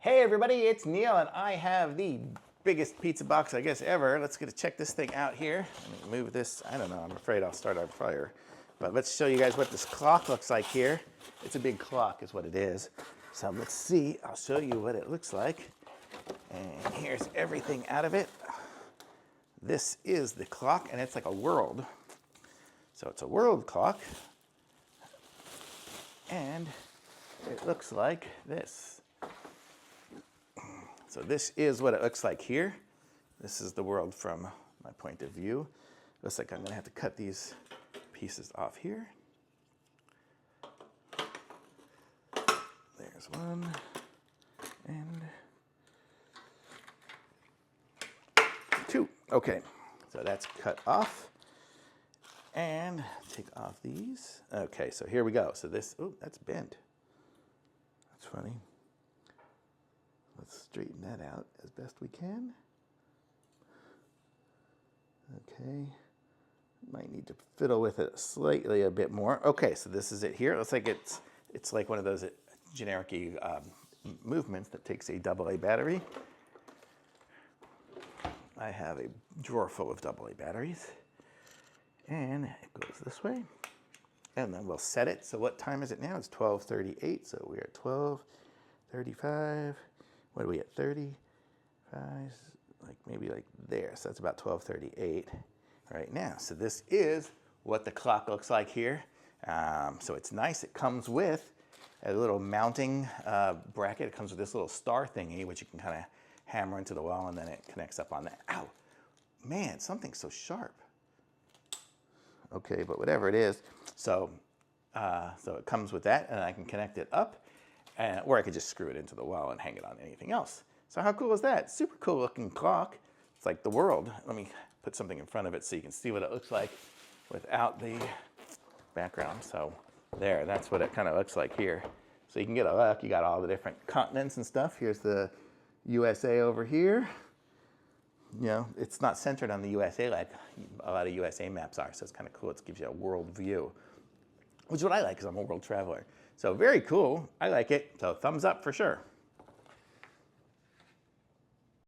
Hey everybody, it's Neil and I have the biggest pizza box I guess ever. Let's get to check this thing out here. Let me move this. I don't know, I'm afraid I'll start our fire. But let's show you guys what this clock looks like here. It's a big clock is what it is. So let's see, I'll show you what it looks like. And here's everything out of it. This is the clock and it's like a world. So it's a world clock. And it looks like this. So this is what it looks like here. This is the world from my point of view. Looks like I'm gonna have to cut these pieces off here. There's one, and two. Okay, so that's cut off. And take off these. Okay, so here we go. So this, oh, that's bent. That's funny. Let's straighten that out as best we can. Okay, might need to fiddle with it slightly a bit more. Okay, so this is it here. It looks like it's like one of those generic movements that takes a AA battery. I have a drawer full of AA batteries. And it goes this way. And then we'll set it. So what time is it now? It's 12:38. So we're at 12:35. What are we at? 35, like maybe like there. So that's about 12:38 right now. So this is what the clock looks like here. So it's nice. It comes with a little mounting bracket. It comes with this little star thingy, which you can kind of hammer into the wall, and then it connects up on that. Ow, man, something's so sharp. Okay, but whatever it is, so it comes with that, and I can connect it up, or I could just screw it into the wall and hang it on anything else. So how cool is that? Super cool looking clock. It's like the world. Let me put something in front of it so you can see what it looks like without the background. So there, that's what it kind of looks like here. So you can get a look. You got all the different continents and stuff. Here's the USA over here. You know, it's not centered on the USA like a lot of USA maps are, so it's kind of cool. It gives you a world view, which is what I like because I'm a world traveler. So very cool. I like it. So thumbs up for sure.